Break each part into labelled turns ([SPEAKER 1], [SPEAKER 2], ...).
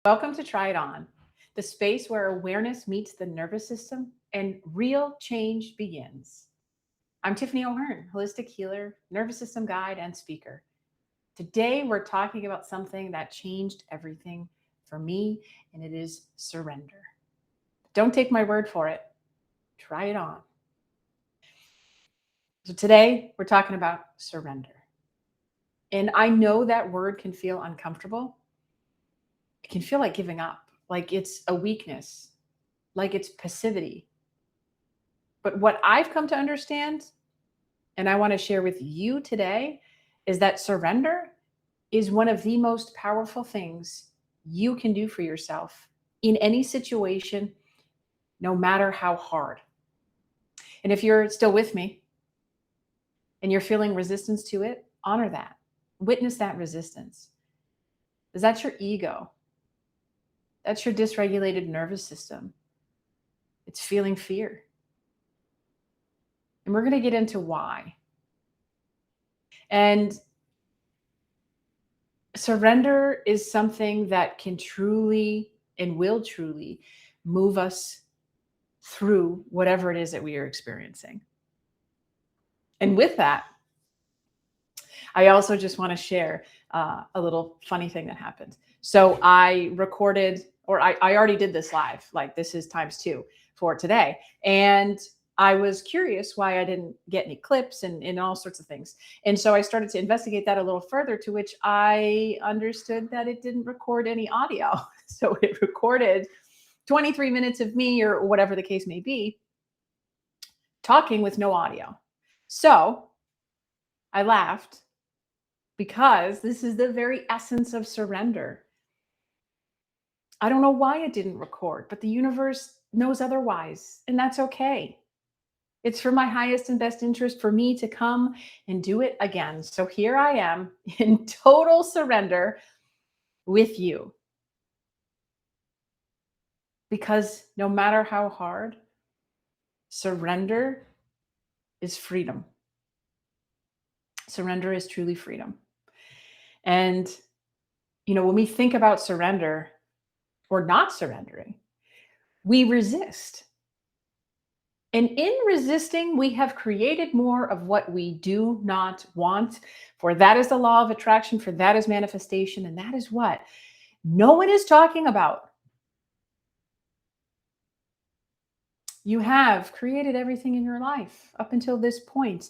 [SPEAKER 1] Welcome to Try It On, the space where awareness meets the nervous system and real change begins. I'm Tiffany O'Harn, holistic healer, nervous system guide, and speaker. Today, we're talking about something that changed everything for me, and it is surrender. Don't take my word for it. Try it on. So today, we're talking about surrender. And I know that word can feel uncomfortable. It can feel like giving up, like it's a weakness, like it's passivity. But what I've come to understand, and I want to share with you today, is that surrender is one of the most powerful things you can do for yourself in any situation, no matter how hard. And if you're still with me and you're feeling resistance to it, honor that. Witness that resistance. Because that's your ego. That's your dysregulated nervous system. It's feeling fear. And we're going to get into why. And surrender is something that can truly and will truly move us through whatever it is that we are experiencing. And with that, I also just want to share a little funny thing that happened. So I recorded, or I already did this live, like this is ×2 for today. And I was curious why I didn't get any clips and all sorts of things. And so I started to investigate that a little further, to which I understood that it didn't record any audio. So it recorded 23 minutes of me, or whatever the case may be, talking with no audio. So I laughed because this is the very essence of surrender. I don't know why it didn't record, but the universe knows otherwise, and that's okay. It's for my highest and best interest for me to come and do it again. So here I am in total surrender with you. Because no matter how hard, surrender is freedom. Surrender is truly freedom. And, when we think about surrender or not surrendering, we resist. And in resisting, we have created more of what we do not want. For that is the law of attraction, for that is manifestation, and that is what no one is talking about. You have created everything in your life up until this point,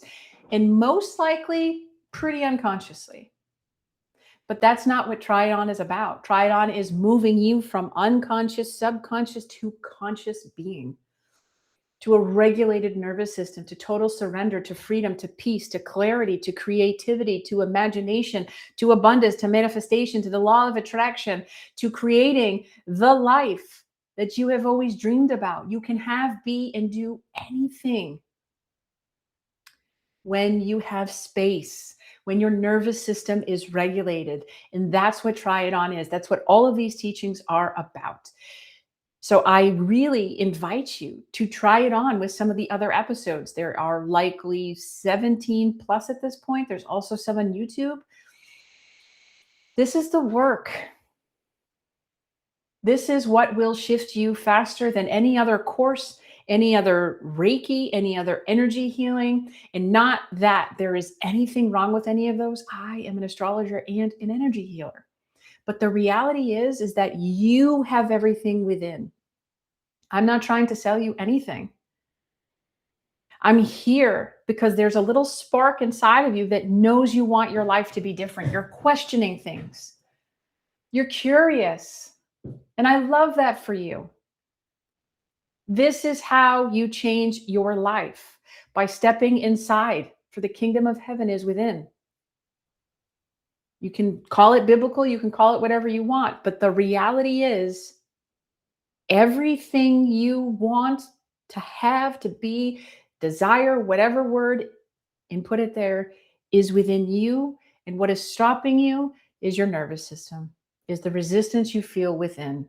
[SPEAKER 1] and most likely pretty unconsciously. But that's not what Try It On is about. Try It On is moving you from unconscious, subconscious to conscious being, to a regulated nervous system, to total surrender, to freedom, to peace, to clarity, to creativity, to imagination, to abundance, to manifestation, to the law of attraction, to creating the life that you have always dreamed about. You can have, be, and do anything when you have space, when your nervous system is regulated. And that's what Try It On is. That's what all of these teachings are about. So I really invite you to try it on with some of the other episodes. There are likely 17 plus at this point. There's also some on YouTube. This is the work. This is what will shift you faster than any other course, any other Reiki, any other energy healing. And not that there is anything wrong with any of those. I am an astrologer and an energy healer. But the reality is that you have everything within. I'm not trying to sell you anything. I'm here because there's a little spark inside of you that knows you want your life to be different. You're questioning things. You're curious. And I love that for you. This is how you change your life, by stepping inside, for the kingdom of heaven is within. You can call it biblical, you can call it whatever you want, but the reality is everything you want to have, to be, desire, whatever word, and put it there, is within you. And what is stopping you is your nervous system, is the resistance you feel within,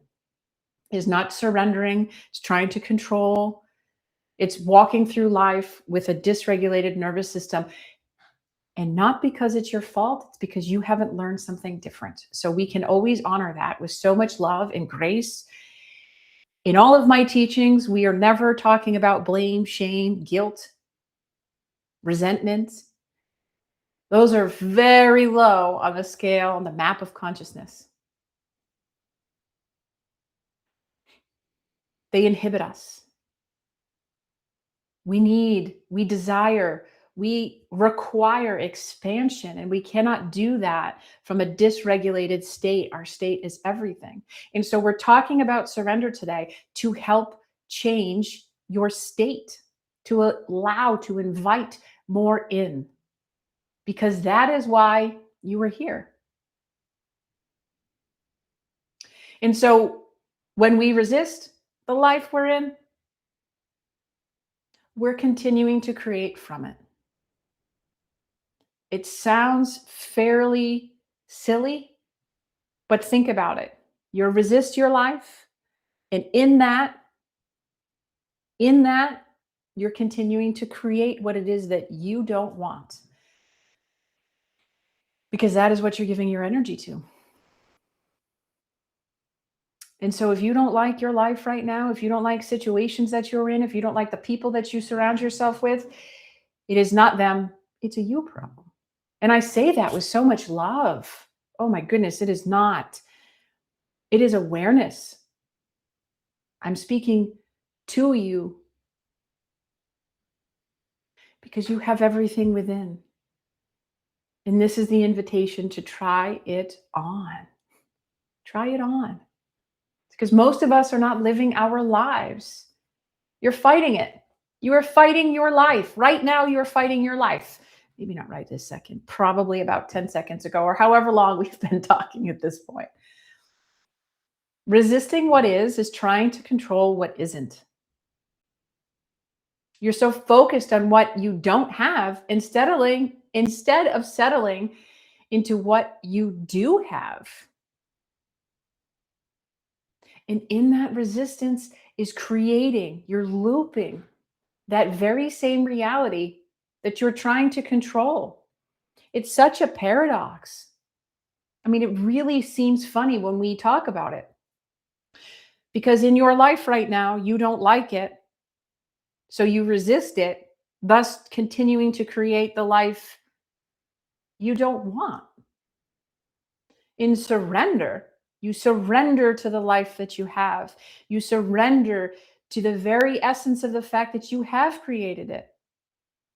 [SPEAKER 1] is not surrendering, it's trying to control. It's walking through life with a dysregulated nervous system. And not because it's your fault, it's because you haven't learned something different. So we can always honor that with so much love and grace. In all of my teachings, we are never talking about blame, shame, guilt, resentment. Those are very low on the scale, on the map of consciousness. They inhibit us. We desire, we require expansion, and we cannot do that from a dysregulated state. Our state is everything. And so we're talking about surrender today to help change your state, to allow, to invite more in, because that is why you were here. And so when we resist the life we're in, we're continuing to create from it. It sounds fairly silly, but think about it. You resist your life, and in that, you're continuing to create what it is that you don't want. Because that is what you're giving your energy to. And so if you don't like your life right now, if you don't like situations that you're in, if you don't like the people that you surround yourself with, it is not them, it's a you problem. And I say that with so much love. Oh my goodness, it is not. It is awareness. I'm speaking to you because you have everything within. And this is the invitation to try it on. Try it on. Because most of us are not living our lives. You're fighting it. You are fighting your life. Right now, you're fighting your life. Maybe not right this second, probably about 10 seconds ago, or however long we've been talking at this point. Resisting what is trying to control what isn't. You're so focused on what you don't have instead of settling into what you do have. And in that resistance is creating, you're looping that very same reality that you're trying to control. It's such a paradox. I mean, it really seems funny when we talk about it. Because in your life right now, you don't like it. So you resist it, thus continuing to create the life you don't want. In surrender, you surrender to the life that you have. You surrender to the very essence of the fact that you have created it.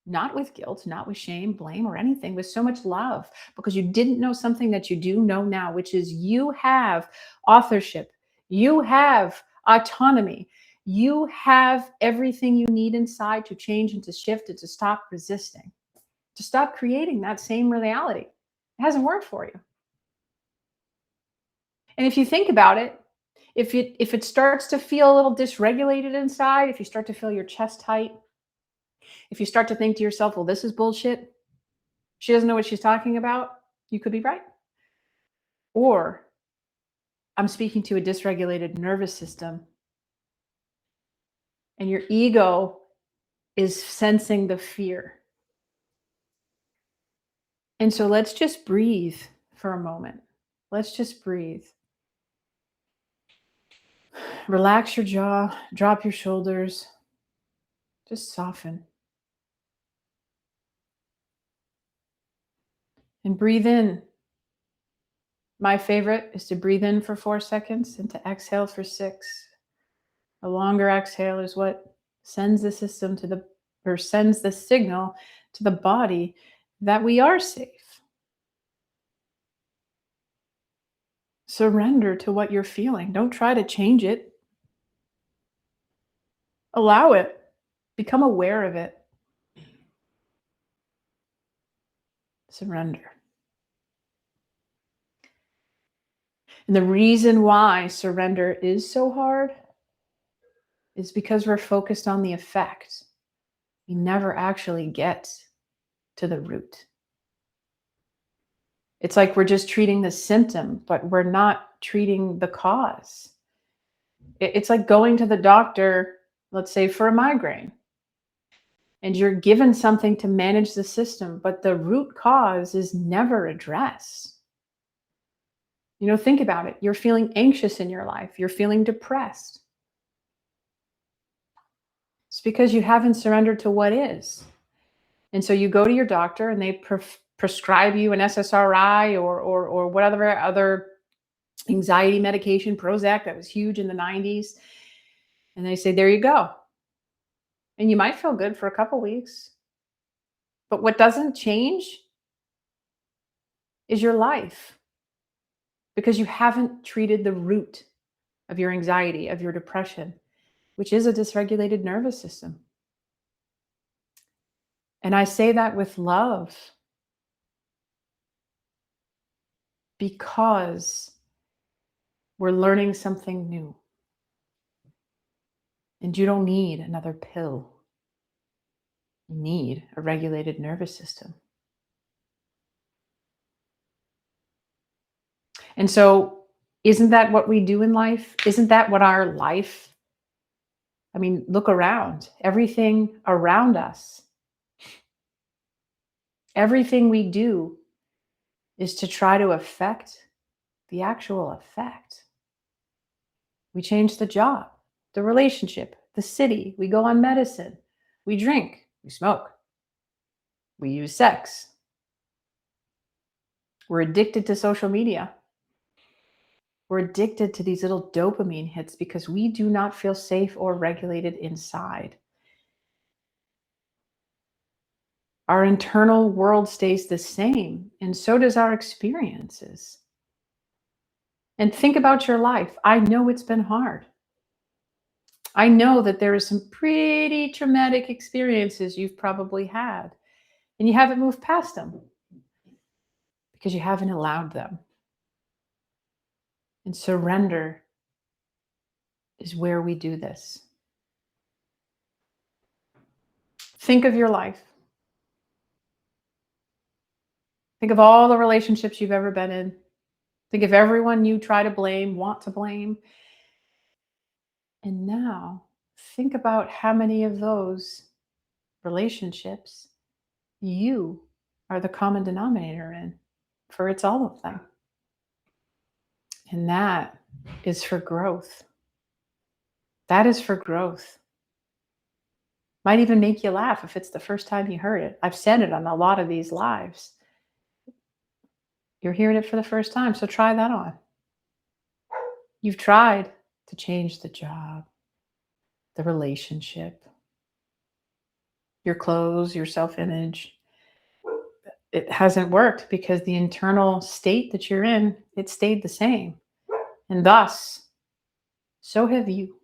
[SPEAKER 1] Not with guilt, not with shame, blame, or anything, with so much love, because you didn't know something that you do know now, which is you have authorship, you have autonomy, you have everything you need inside to change and to shift and to stop resisting, to stop creating that same reality. It hasn't worked for you. And if you think about it, if it starts to feel a little dysregulated inside, if you start to feel your chest tight, if you start to think to yourself, well, this is bullshit, she doesn't know what she's talking about, you could be right. Or I'm speaking to a dysregulated nervous system, and your ego is sensing the fear. And so let's just breathe for a moment. Let's just breathe. Relax your jaw, drop your shoulders, just soften. And breathe in. My favorite is to breathe in for 4 seconds and to exhale for 6. A longer exhale is what sends the system sends the signal to the body that we are safe. Surrender to what you're feeling. Don't try to change it. Allow it. Become aware of it. Surrender. And the reason why surrender is so hard is because we're focused on the effect. We never actually get to the root. It's like we're just treating the symptom, but we're not treating the cause. It's like going to the doctor, let's say for a migraine. and you're given something to manage the system, but the root cause is never addressed. Think about it. You're feeling anxious in your life. You're feeling depressed. It's because you haven't surrendered to what is. And so you go to your doctor and they prescribe you an SSRI or whatever other anxiety medication, Prozac, that was huge in the 90s. And they say, there you go. And you might feel good for a couple weeks. But what doesn't change is your life, because you haven't treated the root of your anxiety, of your depression, which is a dysregulated nervous system. And I say that with love, because we're learning something new. And you don't need another pill. You need a regulated nervous system. And so, isn't that what we do in life? Isn't that what our life? I mean, look around. Everything around us, everything we do is to try to affect the actual effect. We change the job, the relationship, the city. We go on medicine. We drink. We smoke. We use sex. We're addicted to social media. We're addicted to these little dopamine hits because we do not feel safe or regulated inside. Our internal world stays the same, and so does our experiences. And think about your life. I know it's been hard. I know that there are some pretty traumatic experiences you've probably had, and you haven't moved past them because you haven't allowed them. And surrender is where we do this. Think of your life. Think of all the relationships you've ever been in. Think of everyone you try to blame, want to blame. And now think about how many of those relationships you are the common denominator in, for it's all of them. And that is for growth. That is for growth. Might even make you laugh if it's the first time you heard it. I've said it on a lot of these lives. You're hearing it for the first time, so try that on. You've tried to change the job, the relationship, your clothes, your self-image. It hasn't worked because the internal state that you're in, it stayed the same. And thus, so have you.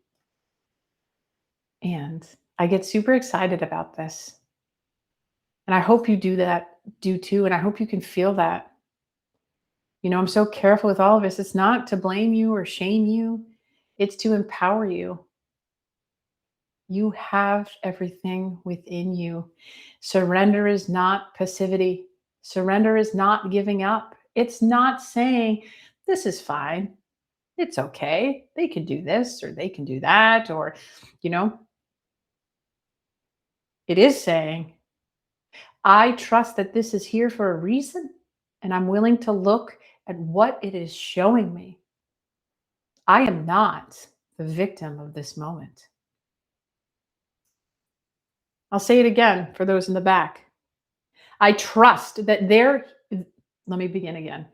[SPEAKER 1] And I get super excited about this. And I hope you do too. And I hope you can feel that. I'm so careful with all of this. It's not to blame you or shame you. It's to empower you. You have everything within you. Surrender is not passivity. Surrender is not giving up. It's not saying, this is fine. It's okay. They can do this or they can do that. Or, it is saying, I trust that this is here for a reason, and I'm willing to look at what it is showing me. I am not the victim of this moment. I'll say it again for those in the back. I trust that let me begin again.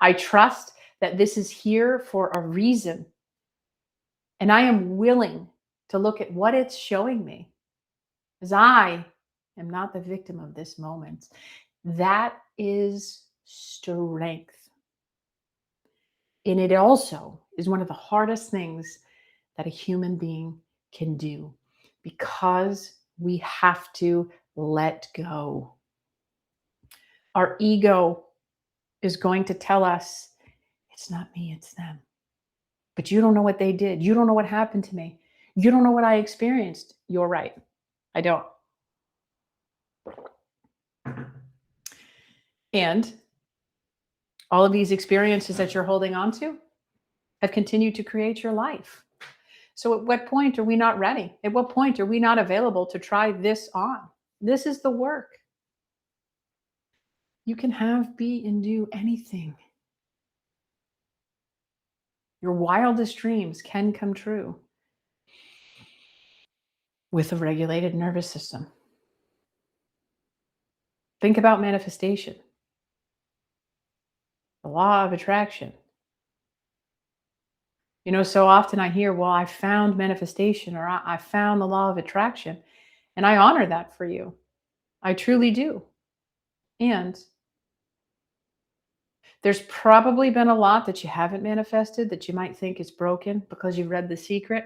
[SPEAKER 1] I trust that this is here for a reason. And I am willing to look at what it's showing me, because I am not the victim of this moment. That is strength. And it also is one of the hardest things that a human being can do, because we have to let go. Our ego is going to tell us, it's not me, it's them. But you don't know what they did. You don't know what happened to me. You don't know what I experienced. You're right. I don't. And all of these experiences that you're holding on to have continued to create your life. So at what point are we not ready? At what point are we not available to try this on? This is the work. You can have, be, and do anything. Your wildest dreams can come true with a regulated nervous system. Think about manifestation, the law of attraction. You know, so often I hear, well, I found manifestation, or I found the law of attraction. And I honor that for you. I truly do. And there's probably been a lot that you haven't manifested that you might think is broken because you read The Secret,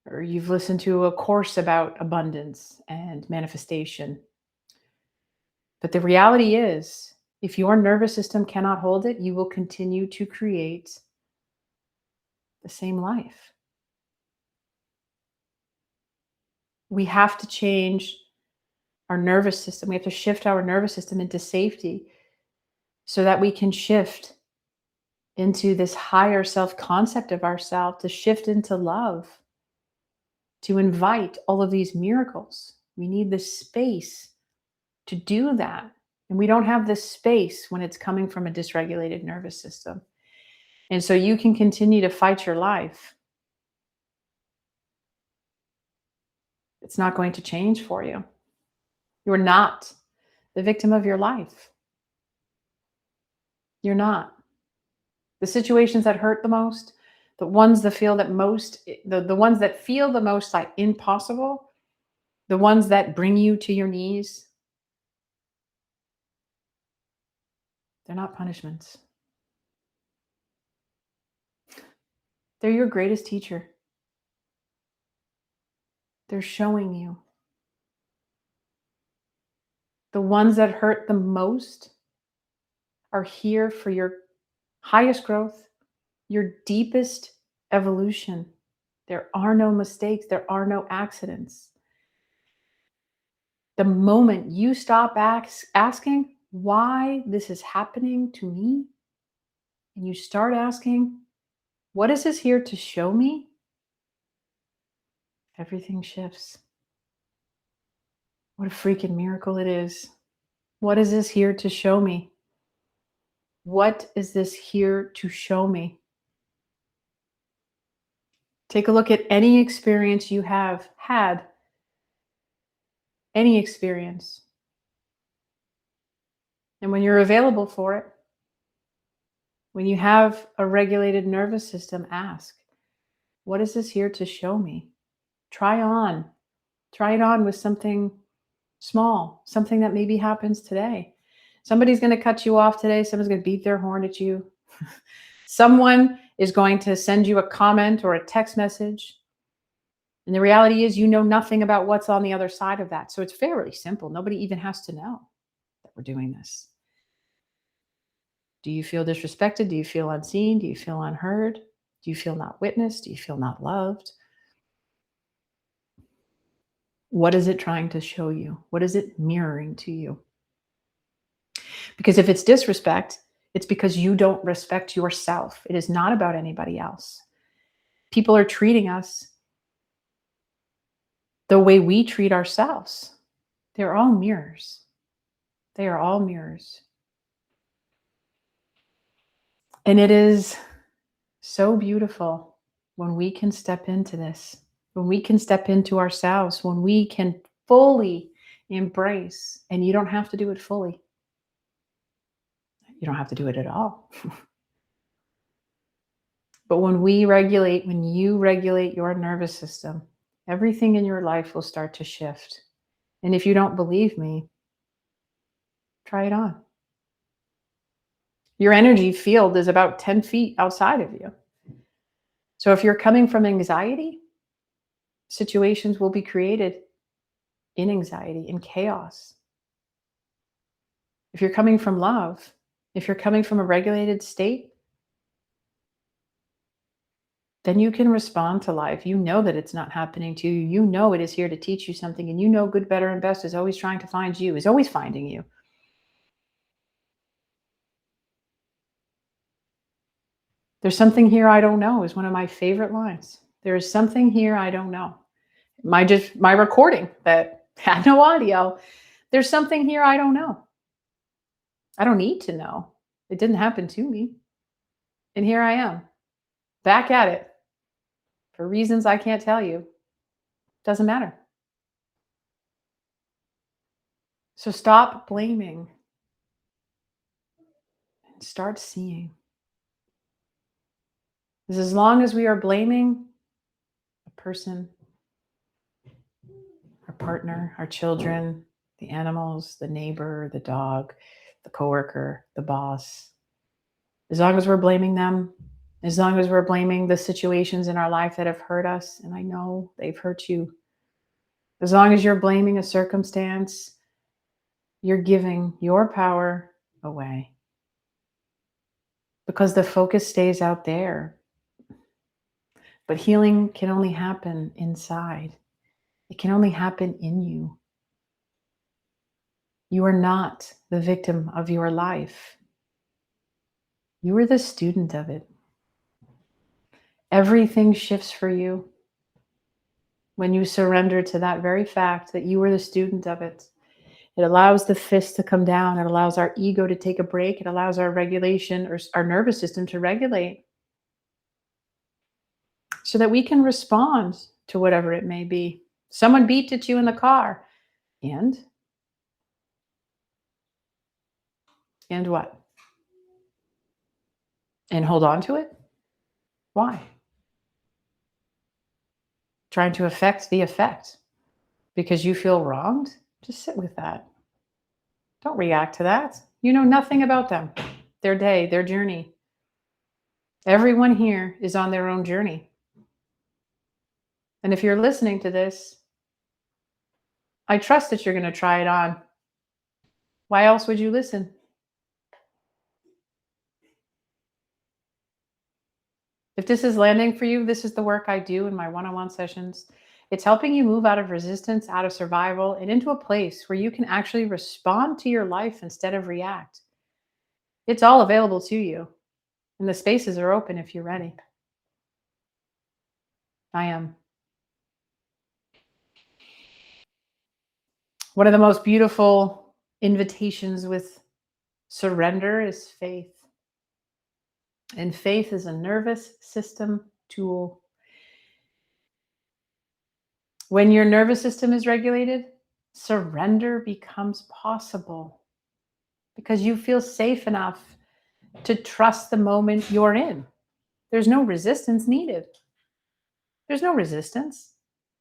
[SPEAKER 1] or you've listened to a course about abundance and manifestation. But the reality is, if your nervous system cannot hold it, you will continue to create the same life. We have to change our nervous system. We have to shift our nervous system into safety so that we can shift into this higher self-concept of ourselves, to shift into love, to invite all of these miracles. We need the space to do that. And we don't have this space when it's coming from a dysregulated nervous system. And so you can continue to fight your life. It's not going to change for you. You're not the victim of your life. You're not. The situations that hurt the most, the ones that feel that most, the ones that feel the most like impossible, the ones that bring you to your knees, they're not punishments. They're your greatest teacher. They're showing you. The ones that hurt the most are here for your highest growth, your deepest evolution. There are no mistakes. There are no accidents. The moment you stop asking why this is happening to me, and you start asking, what is this here to show me? Everything shifts. What a freaking miracle it is. What is this here to show me? What is this here to show me? Take a look at any experience you have had, any experience. And when you're available for it, when you have a regulated nervous system, ask, what is this here to show me? Try it on with something small, something that maybe happens today. Somebody's going to cut you off today. Someone's going to beat their horn at you. Someone is going to send you a comment or a text message. And the reality is, you know nothing about what's on the other side of that. So it's fairly simple. Nobody even has to know that we're doing this. Do you feel disrespected? Do you feel unseen? Do you feel unheard? Do you feel not witnessed? Do you feel not loved? What is it trying to show you? What is it mirroring to you? Because if it's disrespect, it's because you don't respect yourself. It is not about anybody else. People are treating us the way we treat ourselves. They're all mirrors. They are all mirrors. And it is so beautiful when we can step into this, when we can step into ourselves, when we can fully embrace, and you don't have to do it fully. You don't have to do it at all. But when you regulate your nervous system, everything in your life will start to shift. And if you don't believe me, try it on. Your energy field is about 10 feet outside of you. So if you're coming from anxiety, situations will be created in anxiety, in chaos. If you're coming from love, if you're coming from a regulated state, then you can respond to life. You know that it's not happening to you. You know it is here to teach you something. And you know good, better, and best is always trying to find you, is always finding you. There's something here I don't know is one of my favorite lines. There is something here I don't know. My recording that had no audio. There's something here I don't know. I don't need to know. It didn't happen to me. And here I am, back at it for reasons I can't tell you. Doesn't matter. So stop blaming and start seeing. Because as long as we are blaming a person, our partner, our children, the animals, the neighbor, the dog, the coworker, the boss, as long as we're blaming them, as long as we're blaming the situations in our life that have hurt us, and I know they've hurt you, as long as you're blaming a circumstance, you're giving your power away. Because the focus stays out there. But healing can only happen inside. It can only happen in you. You are not the victim of your life. You are the student of it. Everything shifts for you when you surrender to that very fact that you are the student of it. It allows the fist to come down. It allows our ego to take a break. It allows our regulation or our nervous system to regulate so that we can respond to whatever it may be. Someone beeped at you in the car. And what? And hold on to it? Why? Trying to affect the effect because you feel wronged? Just sit with that. Don't react to that. You know nothing about them, their day, their journey. Everyone here is on their own journey. And if you're listening to this, I trust that you're going to try it on. Why else would you listen? If this is landing for you, this is the work I do in my one-on-one sessions. It's helping you move out of resistance, out of survival, and into a place where you can actually respond to your life instead of react. It's all available to you, and the spaces are open if you're ready. I am. One of the most beautiful invitations with surrender is faith. And faith is a nervous system tool. When your nervous system is regulated, surrender becomes possible because you feel safe enough to trust the moment you're in. There's no resistance needed. There's no resistance.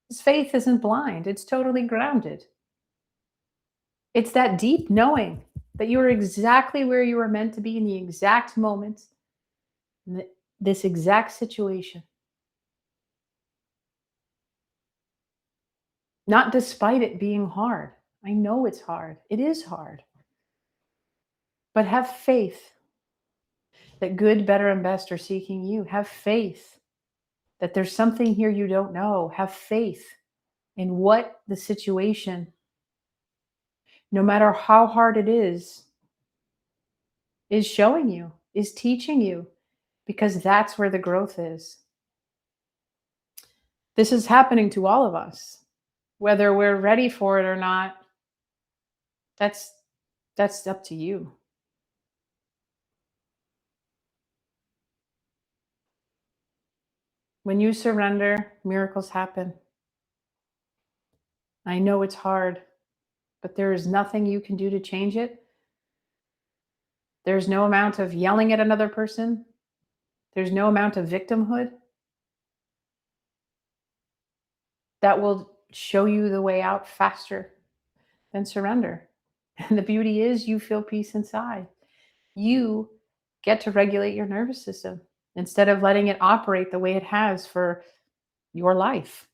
[SPEAKER 1] This faith isn't blind. It's totally grounded. It's that deep knowing that you're exactly where you were meant to be in the exact moment, in this exact situation. Not despite it being hard. I know it's hard. It is hard. But have faith that good, better, and best are seeking you. Have faith that there's something here you don't know. Have faith in what the situation, no matter how hard it is showing you, is teaching you, because that's where the growth is. This is happening to all of us, whether we're ready for it or not. That's up to you. When you surrender, miracles happen. I know it's hard, but there is nothing you can do to change it. There's no amount of yelling at another person. There's no amount of victimhood that will show you the way out faster than surrender. And the beauty is you feel peace inside. You get to regulate your nervous system instead of letting it operate the way it has for your life.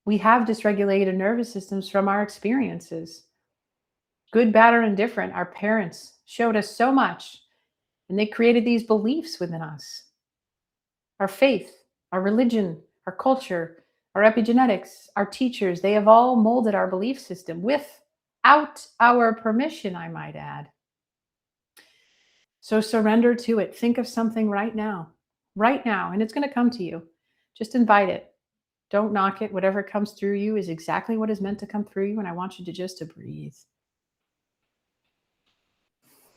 [SPEAKER 1] We have dysregulated nervous systems from our experiences. Good, bad, or indifferent, our parents showed us so much, and they created these beliefs within us. Our faith, our religion, our culture, our epigenetics, our teachers, they have all molded our belief system without our permission, I might add. So surrender to it. Think of something right now, and it's going to come to you. Just invite it. Don't knock it. Whatever comes through you is exactly what is meant to come through you. And I want you to just to breathe.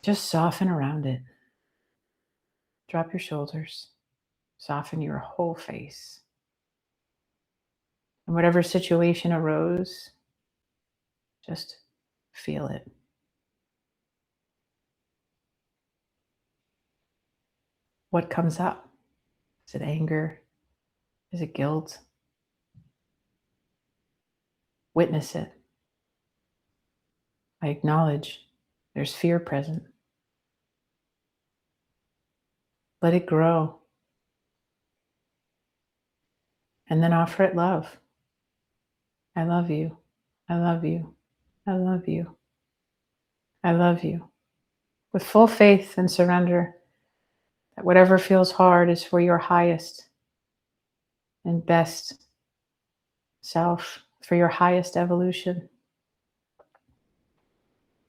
[SPEAKER 1] Just soften around it. Drop your shoulders. Soften your whole face. And whatever situation arose, just feel it. What comes up? Is it anger? Is it guilt? Witness it. I acknowledge there's fear present. Let it grow. And then offer it love. I love you. I love you. I love you. I love you. With full faith and surrender that whatever feels hard is for your highest and best self, for your highest evolution.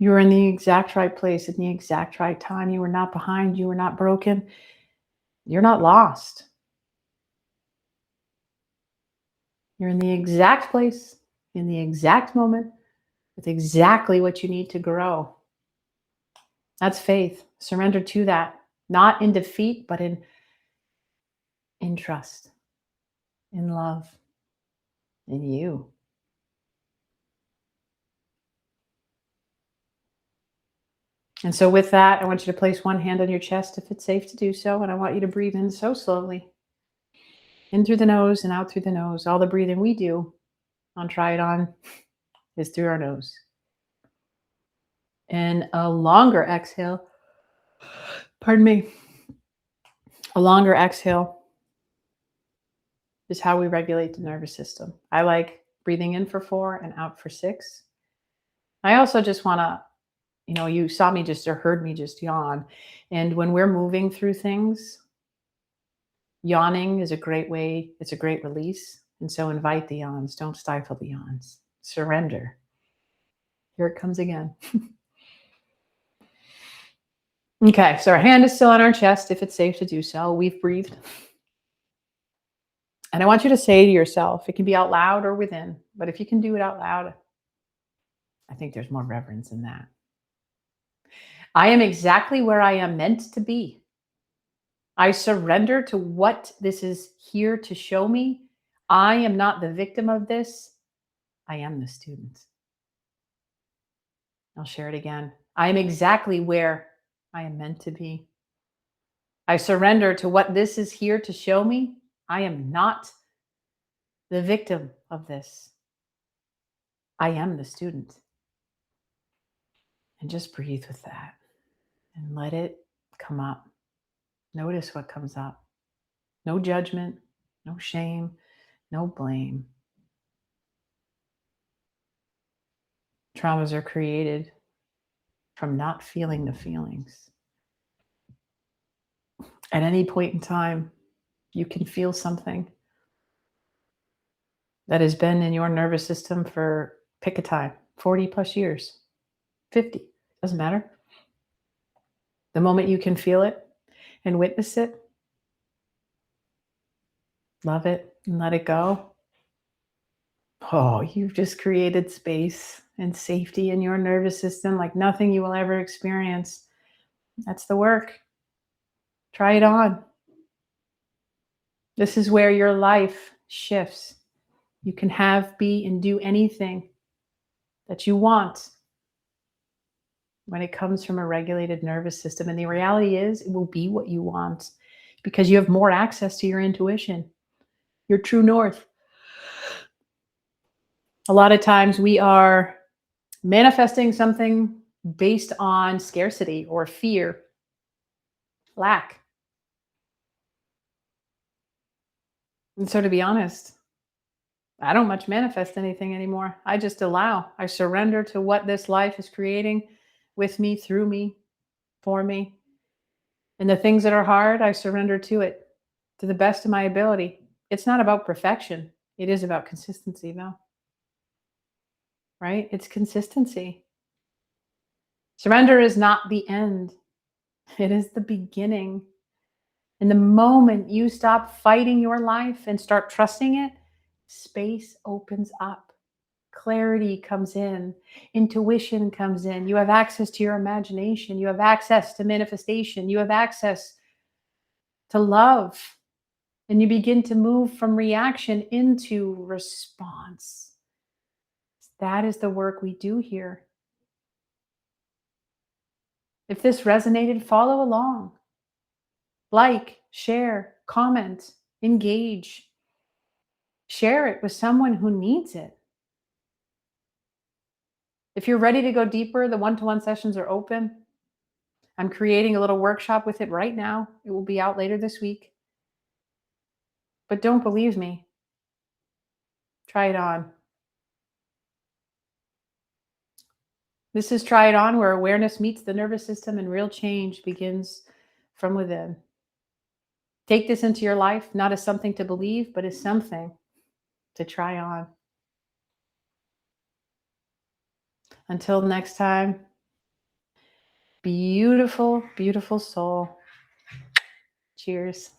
[SPEAKER 1] You are in the exact right place at the exact right time. You are not behind. You are not broken. You're not lost. You're in the exact place, in the exact moment, with exactly what you need to grow. That's faith. Surrender to that. Not in defeat, but in trust, in love, in you. And so with that, I want you to place one hand on your chest if it's safe to do so. And I want you to breathe in so slowly. In through the nose and out through the nose. All the breathing we do on Try It On is through our nose. And a longer exhale, pardon me, a longer exhale is how we regulate the nervous system. I like breathing in for 4 and out for 6. I also just want to, you saw me just or heard me just yawn. And when we're moving through things, yawning is a great way, it's a great release. And so invite the yawns, don't stifle the yawns. Surrender. Here it comes again. Okay, so our hand is still on our chest if it's safe to do so. We've breathed. And I want you to say to yourself, it can be out loud or within, but if you can do it out loud, I think there's more reverence in that. I am exactly where I am meant to be. I surrender to what this is here to show me. I am not the victim of this. I am the student. I'll share it again. I am exactly where I am meant to be. I surrender to what this is here to show me. I am not the victim of this. I am the student. And just breathe with that and let it come up. Notice what comes up. No judgment, no shame, no blame. Traumas are created from not feeling the feelings. At any point in time, you can feel something that has been in your nervous system for, pick a time, 40 plus years, 50, doesn't matter. The moment you can feel it and witness it, love it and let it go. Oh, you've just created space and safety in your nervous system like nothing you will ever experience. That's the work. Try it on. This is where your life shifts. You can have, be, and do anything that you want when it comes from a regulated nervous system. And the reality is, it will be what you want because you have more access to your intuition, your true north. A lot of times we are manifesting something based on scarcity or fear, lack. And so, to be honest, I don't much manifest anything anymore. I just allow. I surrender to what this life is creating with me, through me, for me. And the things that are hard, I surrender to it to the best of my ability. It's not about perfection. It is about consistency, though. Right? It's consistency. Surrender is not the end. It is the beginning. And the moment you stop fighting your life and start trusting it, space opens up. Clarity comes in, intuition comes in. You have access to your imagination, you have access to manifestation, you have access to love. And you begin to move from reaction into response. That is the work we do here. If this resonated, follow along. Like, share, comment, engage. Share it with someone who needs it. If you're ready to go deeper, the one-to-one sessions are open. I'm creating a little workshop with it right now. It will be out later this week. But don't believe me. Try it on. This is Try It On, where awareness meets the nervous system and real change begins from within. Take this into your life, not as something to believe, but as something to try on. Until next time, beautiful, beautiful soul. Cheers.